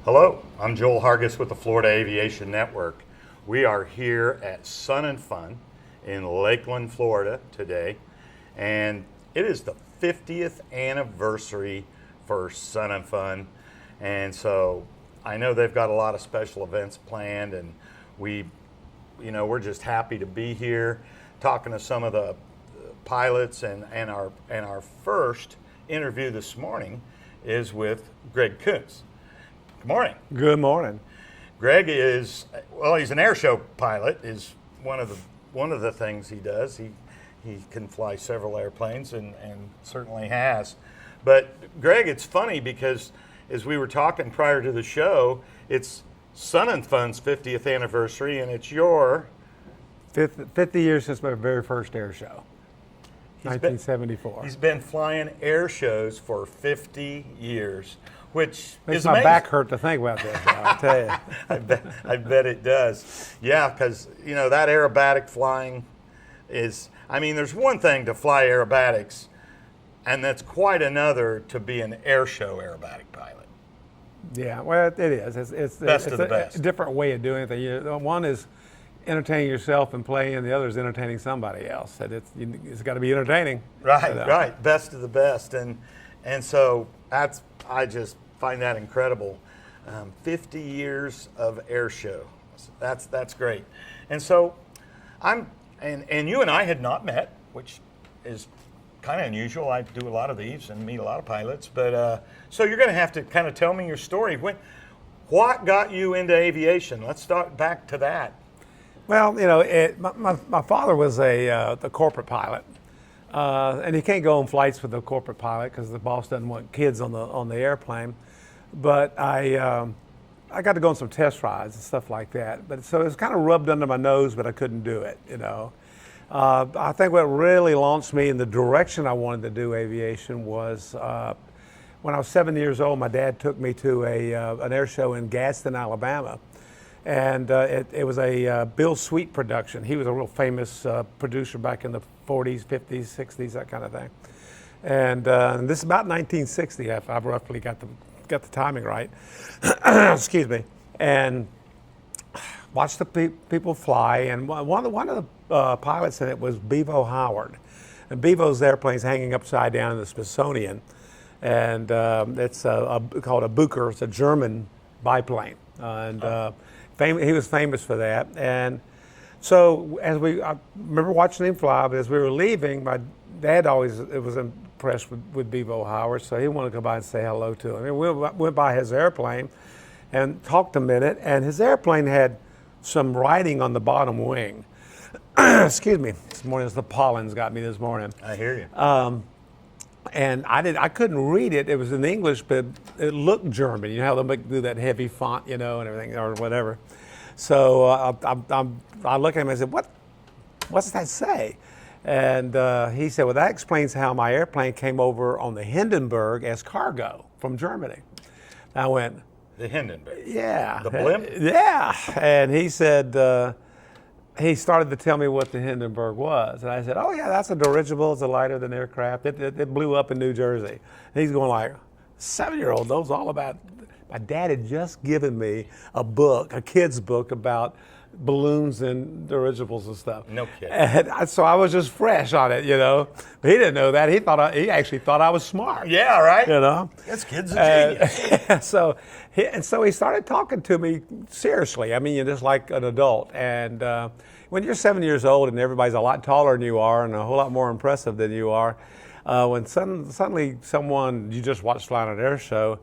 Hello, I'm Joel Hargis with the Florida Aviation Network. We are here at Sun and Fun in Lakeland, Florida today, and it is the 50th anniversary for Sun and Fun, and so I know they've got a lot of special events planned, and we're just happy to be here talking to some of the pilots, and our first interview this morning is with Greg Koontz. Good morning. Good morning. Greg he's an air show pilot is one of the things he does. He can fly several airplanes and certainly has. But Greg, it's funny because as we were talking prior to the show, it's Sun and Fun's 50th anniversary, and it's your 50 years since my very first air show, 1974. He's been flying air shows for 50 years. Which makes is my amazing. back hurt to think about this. I'll tell you. I bet it does. Yeah, because that aerobatic flying is. I mean, there's one thing to fly aerobatics, and that's quite another to be an air show aerobatic pilot. Yeah, well, it is. It's best of the best. A different way of doing it. One is entertaining yourself and playing, and the other is entertaining somebody else. And it's got to be entertaining. Right, right. Best of the best, and so I just find that incredible. 50 years of air show. That's great. And so and you and I had not met, which is kind of unusual. I do a lot of these and meet a lot of pilots, but so you're going to have to kind of tell me your story. What got you into aviation? Let's start back to that. Well, my father was a corporate pilot. And you can't go on flights with a corporate pilot because the boss doesn't want kids on the airplane. But I got to go on some test rides and stuff like that. But so it was kind of rubbed under my nose, but I couldn't do it. I think what really launched me in the direction I wanted to do aviation was when I was 7 years old. My dad took me to an air show in Gadsden, Alabama. And it was a Bill Sweet production. He was a real famous producer back in the 40s, 50s, 60s, that kind of thing. And this is about 1960, if I've roughly got the timing right. Excuse me. And watched the people fly. And one of the pilots in it was Bevo Howard. And Bevo's airplane's hanging upside down in the Smithsonian. And it's called a Bucher. It's a German biplane. He was famous for that. And so I remember watching him fly, but as we were leaving, my dad always was impressed with Bevo Howard, so he wanted to go by and say hello to him. And we went by his airplane and talked a minute, and his airplane had some writing on the bottom wing. Excuse me, this morning the pollen's got me this morning. I hear you. And I couldn't read it. It was in English, but it looked German. You know how they do that heavy font, and everything, or whatever. So I looked at him and I said, what's that say? And he said, well, that explains how my airplane came over on the Hindenburg as cargo from Germany. I went, the Hindenburg? Yeah. The blimp? Yeah. And he said, he started to tell me what the Hindenburg was. And I said, oh, yeah, that's a dirigible. It's a lighter than aircraft. It blew up in New Jersey. And he's going like, 7-year-old knows all about. My dad had just given me a kid's book about balloons and dirigibles and stuff. No kidding. And so I was just fresh on it, But he didn't know that. He actually thought I was smart. Yeah, right. This kid's a genius. So he started talking to me seriously. I mean, you're just like an adult. And when you're 7 years old and everybody's a lot taller than you are and a whole lot more impressive than you are, when suddenly someone you just watched flying an air show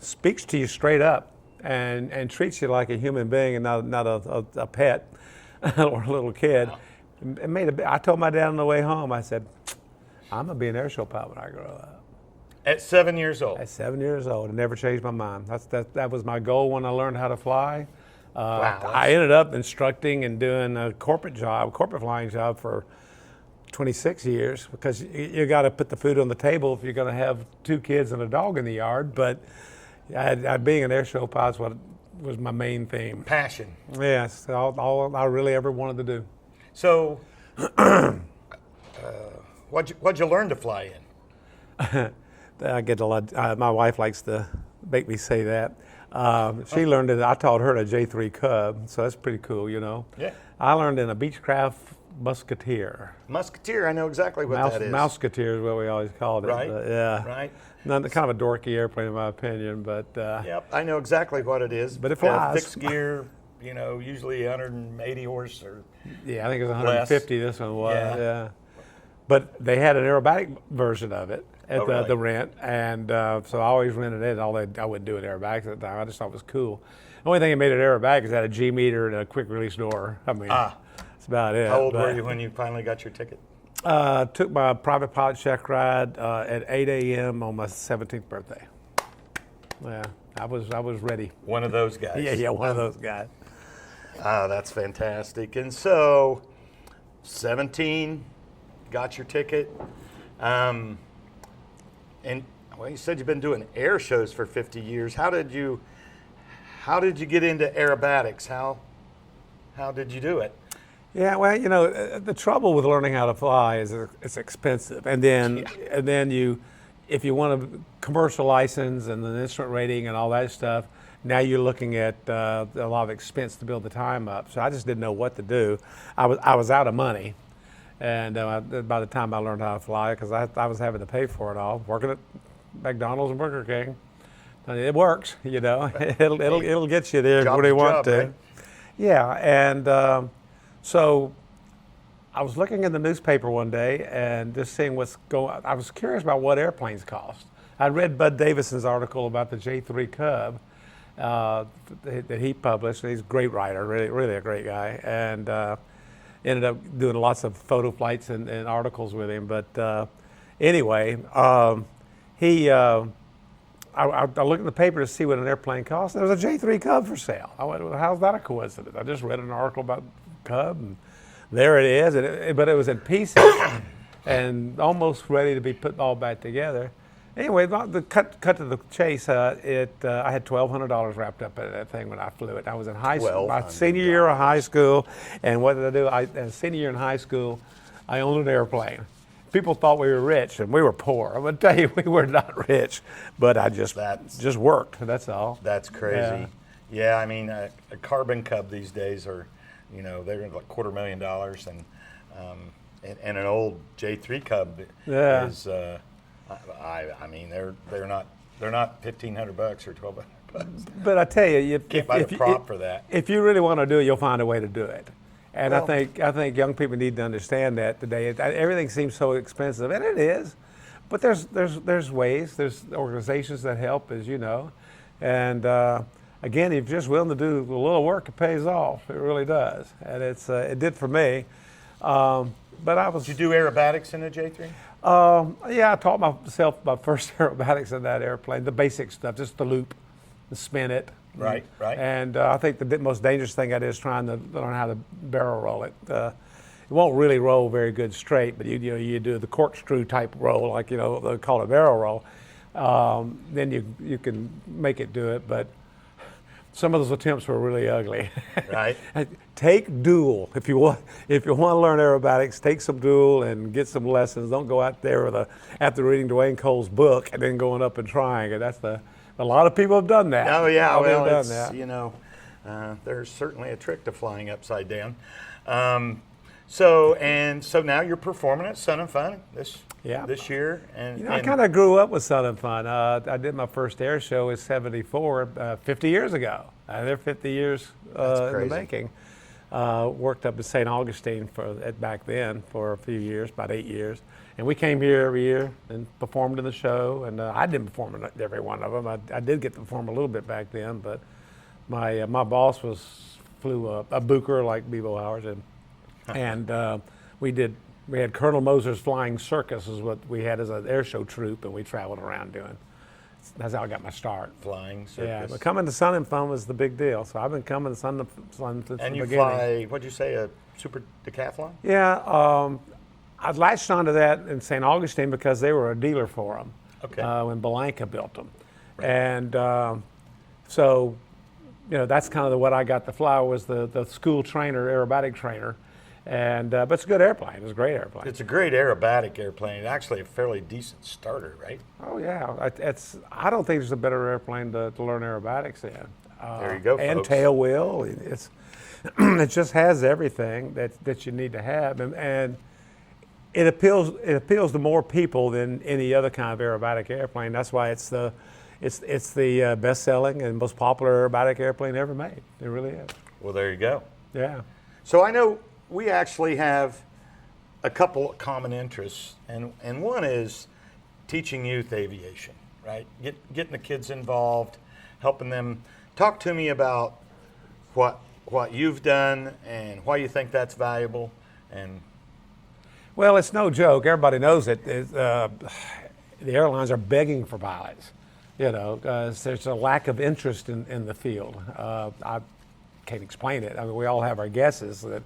speaks to you straight up and treats you like a human being and not a pet or a little kid. Wow. I told my dad on the way home, I said, I'm going to be an air show pilot when I grow up. At 7 years old? At 7 years old. I never changed my mind. That was my goal when I learned how to fly. Wow. I ended up instructing and doing a corporate flying job for 26 years because you got to put the food on the table if you're going to have 2 kids and a dog in the yard. But being an air show pilot was my main theme. Passion. Yes, all I really ever wanted to do. So, what'd you learn to fly in? I get a lot. My wife likes to make me say that. She learned it. I taught her a J3 Cub, so that's pretty cool, you know. Yeah. I learned in a Beechcraft Musketeer. Musketeer, I know exactly what that is. Mouseketeer is what we always called it. Right. But, yeah. Right. Kind of a dorky airplane in my opinion, but. Yep, I know exactly what it is. But it flies. Fixed gear, you know, usually 180 horse or. Yeah, I think it was 150. This one was. Yeah. But they had an aerobatic version of it at really? the rent, and so I always rented it. Although I wouldn't do it aerobatics at the time, I just thought it was cool. The only thing that made it aerobatic is it had a G meter and a quick release door. I mean, that's about it. How old were you when you finally got your ticket? Took my private pilot check ride at 8 a.m. on my 17th birthday. Yeah, I was ready. One of those guys. Yeah, one of those guys. That's fantastic. And so, 17, got your ticket. And well, you said you've been doing air shows for 50 years. How did you get into aerobatics? How did you do it? Yeah, well, you know, the trouble with learning how to fly is it's expensive, and then if you want a commercial license and an instrument rating and all that stuff, now you're looking at a lot of expense to build the time up. So I just didn't know what to do. I was out of money, and by the time I learned how to fly, because I was having to pay for it all, working at McDonald's and Burger King. I mean, it works, you know. it'll get you there where you want to. Right? Yeah, and so I was looking in the newspaper one day and just seeing what's going on. I was curious about what airplanes cost. I read Bud Davison's article about the J3 Cub that he published. He's a great writer, really a great guy, and ended up doing lots of photo flights and articles with him. But anyway, I looked at the paper to see what an airplane cost. There was a J3 Cub for sale. I went, well, how's that a coincidence? I just read an article about Cub, and there it is. But it was in pieces and almost ready to be put all back together. Anyway, the cut to the chase. I had $1,200 wrapped up in that thing when I flew it. I was in high school, my senior year of high school, and what did I do? In senior year in high school, I owned an airplane. People thought we were rich, and we were poor. I'm gonna tell you, we were not rich, but I just worked. That's all. That's crazy. Yeah, I mean, a Carbon Cub these days are, you know, they're like $250,000, and an old J3 Cub is. I mean, they're not $1,500 or $1,200. But I tell you, can't buy a prop for that. If you really want to do it, you'll find a way to do it. And I think young people need to understand that today. Everything seems so expensive, and it is. But there's ways. There's organizations that help, as you know. And again, if you're just willing to do a little work, it pays off. It really does, and it did for me. But I was. Did you do aerobatics in a J3? Yeah, I taught myself my first aerobatics in that airplane, the basic stuff, just the loop, the spin it. Right. And I think the most dangerous thing I did is trying to learn how to barrel roll it. It won't really roll very good straight, but you do the corkscrew type roll, like they call it barrel roll. Then you can make it do it, but some of those attempts were really ugly. Right. Take dual if you want to learn aerobatics. Take some dual and get some lessons. Don't go out there after reading Dwayne Cole's book and then going up and trying it. A lot of people have done that. Oh yeah, there's certainly a trick to flying upside down. So now you're performing at Sun and Fun this year, and I kind of grew up with Sun and Fun. I did my first air show in '74, 50 years ago. They're 50 years in the making. Worked up at St. Augustine back then for a few years, about 8 years. And we came here every year and performed in the show. And I didn't perform in every one of them. I did get to perform a little bit back then, but my boss flew a Booker like Bevo Howard, and we had Colonel Moser's Flying Circus is what we had as an air show troupe, and we traveled around doing. That's how I got my start. Flying Circus. Yeah, but coming to Sun and Fun was the big deal. So I've been coming to Sun and Fun since the beginning. And you fly, what'd you say, a super decathlon? Yeah, I latched onto that in St. Augustine because they were a dealer for them. Okay. When Belanca built them. Right. And so, that's kind of what I got to fly was the school trainer, aerobatic trainer. but it's a good airplane. It's a great airplane. It's a great aerobatic airplane. Actually, a fairly decent starter, right? Oh yeah, I don't think there's a better airplane to learn aerobatics in. There you go, And folks. tail wheel. It just has everything that you need to have, and it appeals to more people than any other kind of aerobatic airplane. That's why it's the best-selling and most popular aerobatic airplane ever made. It really is. Well, there you go. Yeah. So I know we actually have a couple of common interests, and one is teaching youth aviation, right? Getting the kids involved, helping them. Talk to me about what you've done and why you think that's valuable. And Well, it's no joke. Everybody knows it. The airlines are begging for pilots. There's a lack of interest in the field. I can't explain it. I mean, we all have our guesses that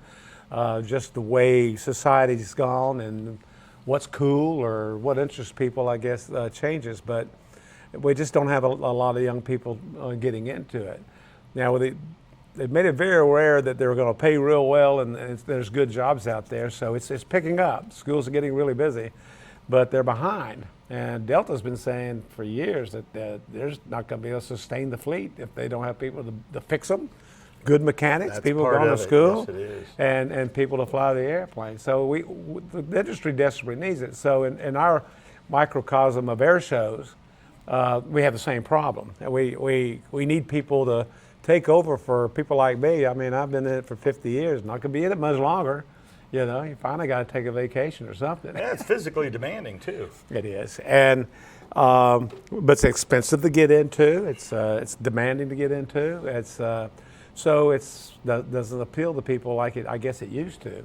just the way society's gone and what's cool or what interests people, I guess, changes. But we just don't have a lot of young people getting into it. Now, they've made it very rare that they're going to pay real well, and there's good jobs out there. So it's picking up. Schools are getting really busy, but they're behind. And Delta's been saying for years that there's not going to be able to sustain the fleet if they don't have people to fix them. Good mechanics, that's people part going to of it. school, Yes, it is. and people to fly the airplane. So the industry desperately needs it. So in our microcosm of air shows, we have the same problem. We need people to take over for people like me. I mean, I've been in it for 50 years, not going to be in it much longer. You finally got to take a vacation or something. yeah, it's physically demanding too. It is, and but it's expensive to get into. It's demanding to get into. So it doesn't appeal to people like I guess it used to.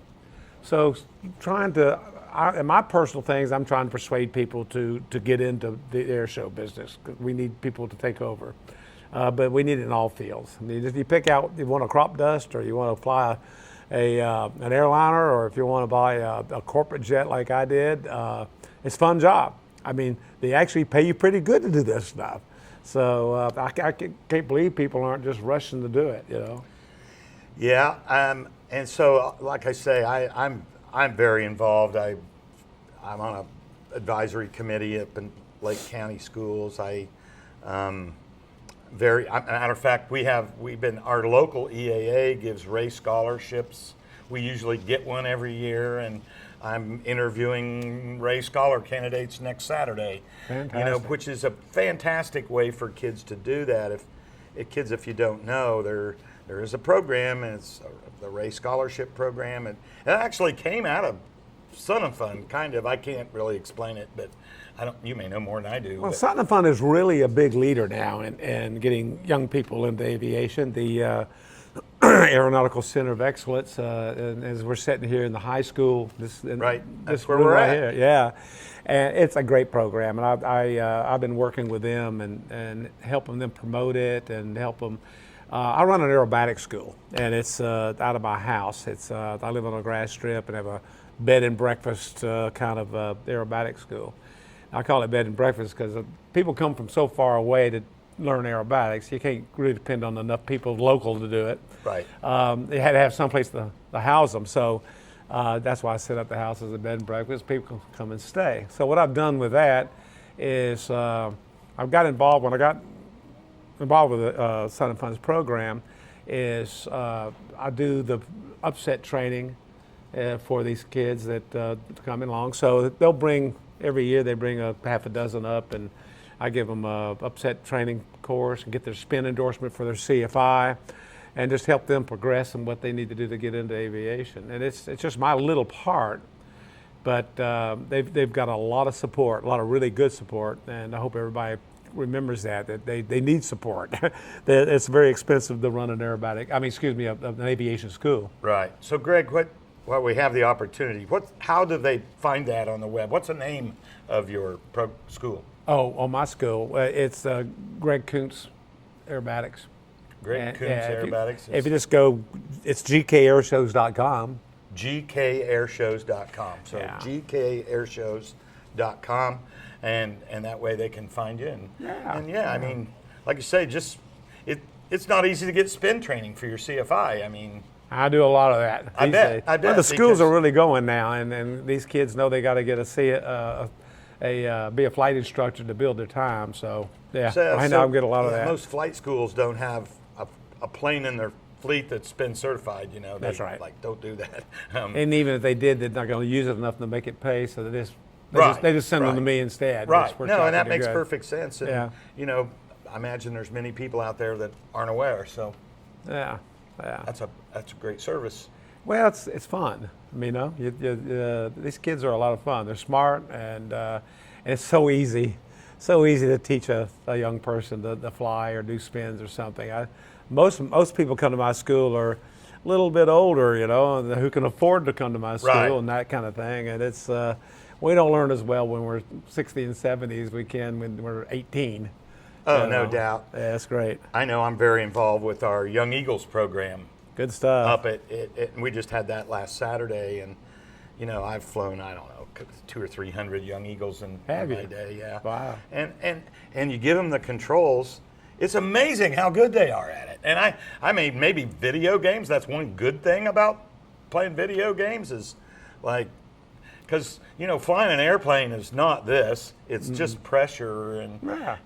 So in my personal things, I'm trying to persuade people to get into the air show business. We need people to take over, but we need it in all fields. I mean, if you pick out, you want a crop dust, or you want to fly an airliner, or if you want to buy a corporate jet like I did, it's a fun job. I mean, they actually pay you pretty good to do this stuff. So I can't believe people aren't just rushing to do it. Yeah, and so like I say, I'm very involved. I'm on an advisory committee up in Lake County Schools. Matter of fact, our local EAA gives race scholarships. We usually get one every year, and I'm interviewing Ray Scholar candidates next Saturday. Fantastic. Which is a fantastic way for kids to do that. If you don't know, there is a program, and it's the Ray Scholarship Program, and it actually came out of Sun and Fun, kind of. I can't really explain it, but you may know more than I do. Well, Sun and Fun is really a big leader now in getting young people into aviation. The Aeronautical Center of Excellence, and as we're sitting here in the high school, That's this where room we're right at. here, yeah, and it's a great program, and I've been working with them and helping them promote it and help them. I run an aerobatic school, and it's out of my house. I live on a grass strip and have a bed and breakfast kind of aerobatic school. I call it bed and breakfast because people come from so far away to learn aerobatics. You can't really depend on enough people local to do it. Right. They had to have someplace to house them. So that's why I set up the house as a bed and breakfast. People can come and stay. So what I've done with that is I've got involved when I got involved with the Sun and Fun's program is I do the upset training for these kids that come along. So they'll bring, every year they bring a half a dozen up, and I give them a upset training course and get their spin endorsement for their CFI, and just help them progress in what they need to do to get into aviation. And it's just my little part, but they've got a lot of support, a lot of really good support, and I hope everybody remembers that they need support. That it's very expensive to run an an aviation school. Right. So, Greg, while we have the opportunity, how do they find that on the web? What's the name of your school? Oh, on my school, it's Greg Koontz Aerobatics. Greg Koontz Aerobatics. If you just go, it's gkairshows.com. gkairshows.com. So Yeah. gkairshows.com, and that way they can find you. And I mean, like you say, it's not easy to get spin training for your CFI. I mean, I do a lot of that. I these bet, days. I bet, Well, the schools because- are really going now, and these kids know they got to get to see be a flight instructor to build their time. So yeah, I know I'm getting a lot of that. Most flight schools don't have a plane in their fleet that's been certified. That's right. Like, don't do that. And even if they did, they're not going to use it enough to make it pay. So Right, they just send them to right. me instead. Right. which works No, out and that pretty makes good. perfect sense. And, Yeah. I imagine there's many people out there that aren't aware. So Yeah. that's a great service. Well, it's fun. I mean, these kids are a lot of fun. They're smart, and it's so easy to teach a young person to fly or do spins or something. Most people come to my school are a little bit older, who can afford to come to my school Right. and that kind of thing. And it's we don't learn as well when we're 60 and 70s we can when we're 18. Oh, no doubt. Yeah, that's great. I know I'm very involved with our Young Eagles program Good stuff. up at and we just had that last Saturday, and I've flown, I don't know, 200 or 300 Young Eagles in Have my you? day. Yeah. Wow. And you give them the controls. It's amazing how good they are at it. And I mean, maybe video games. That's one good thing about playing video games is like, because flying an airplane is not this. It's just pressure, and Yeah.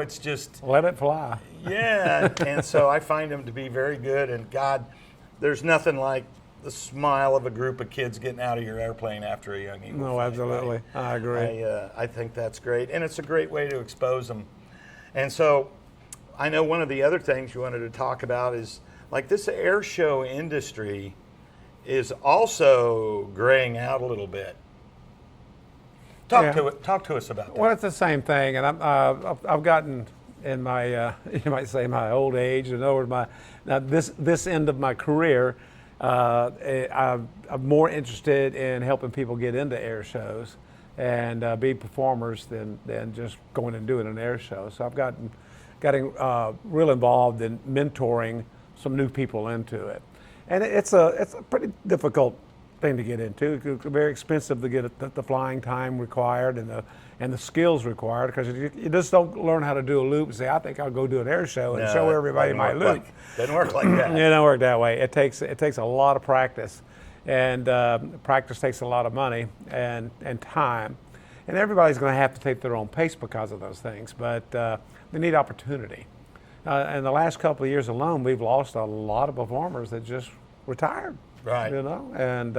it's just. Let it fly. Yeah, and so I find them to be very good. And God, there's nothing like the smile of a group of kids getting out of your airplane after a Young Eagle. No, flight, absolutely. right? I agree. I think that's great, and it's a great way to expose them. And so, I know one of the other things you wanted to talk about is like this air show industry is also graying out a little bit. Talk to us about that. Well, it's the same thing, and I've gotten in my you might say my old age, and over this end of my career, I'm more interested in helping people get into air shows and be performers than just going and doing an air show. So I've gotten real involved in mentoring some new people into it, and it's a pretty difficult thing to get into. It's very expensive to get the flying time required and the skills required, because you just don't learn how to do a loop and say, I think I'll go do an air show and show everybody my loop. Doesn't work like that. It don't work that way. It takes a lot of practice, and practice takes a lot of money and time. And everybody's going to have to take their own pace because of those things, but they need opportunity. In the last couple of years alone, we've lost a lot of performers that just retired. Right. And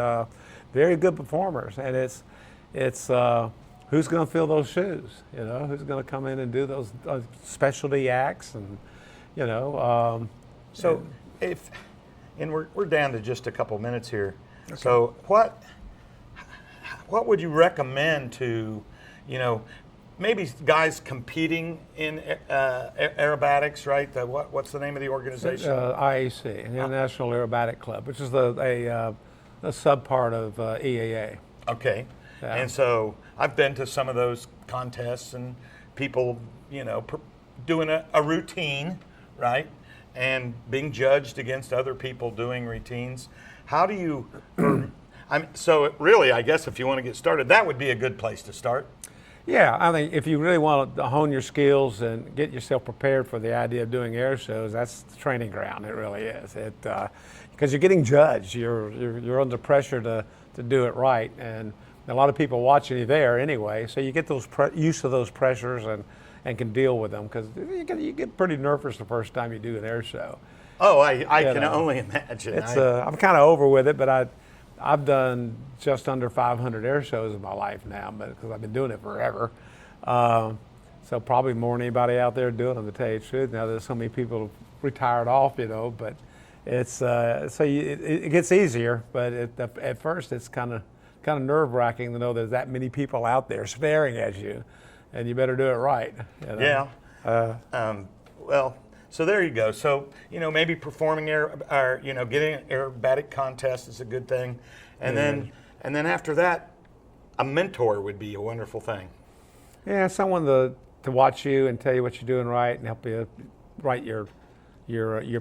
very good performers. And it's who's going to fill those shoes? Who's going to come in and do those specialty acts? And So we're down to just a couple minutes here. Okay. So what would you recommend to maybe guys competing in aerobatics, right? What's the name of the organization? IAC, International Aerobatic Club, which is a sub part of EAA. Okay. Yeah. And so I've been to some of those contests and people, doing a routine, right? And being judged against other people doing routines. How do you, really, I guess if you want to get started, that would be a good place to start. Yeah, I think if you really want to hone your skills and get yourself prepared for the idea of doing air shows, that's the training ground. It really is. Because you're getting judged. You're under pressure to do it right, and a lot of people watching you there anyway. So you get those used to those pressures and can deal with them, because you get pretty nervous the first time you do an air show. Oh, I can only imagine. I'm kind of over with it, but I've done just under 500 air shows in my life now, because I've been doing it forever. So probably more than anybody out there doing them, to tell you the truth. Now there's so many people retired off, but it's it gets easier. But at first it's kind of nerve-wracking to know there's that many people out there staring at you, and you better do it right. Yeah. Well. So there you go. So, maybe performing getting an aerobatic contest is a good thing. And then after that, a mentor would be a wonderful thing. Yeah, someone to watch you and tell you what you're doing right and help you write your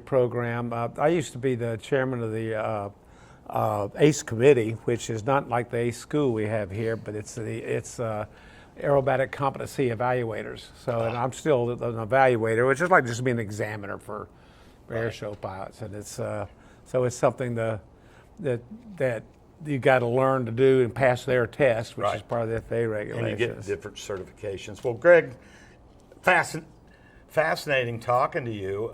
program. I used to be the chairman of the ACE committee, which is not like the ACE school we have here, but it's aerobatic competency evaluators. So and I'm still an evaluator, which is like just being an examiner for air show pilots. And it's So it's something that you got to learn to do and pass their test, which is Right. part of the FAA regulations. And you get different certifications. Well, Greg, fascinating talking to you.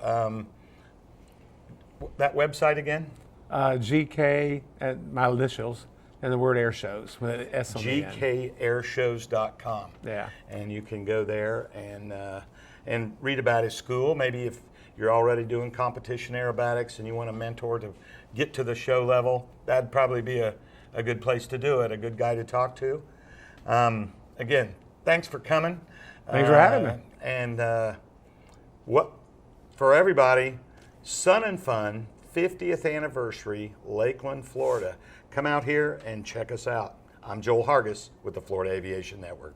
That website again? GK and my initials and the word Airshows with an S on the end. GKairshows.com. Yeah. And you can go there and read about his school. Maybe if you're already doing competition aerobatics and you want a mentor to get to the show level, that'd probably be a good place to do it, a good guy to talk to. Again, thanks for coming. Thanks for having me. And what for everybody, Sun and Fun, 50th anniversary, Lakeland, Florida. Come out here and check us out. I'm Joel Hargis with the Florida Aviation Network.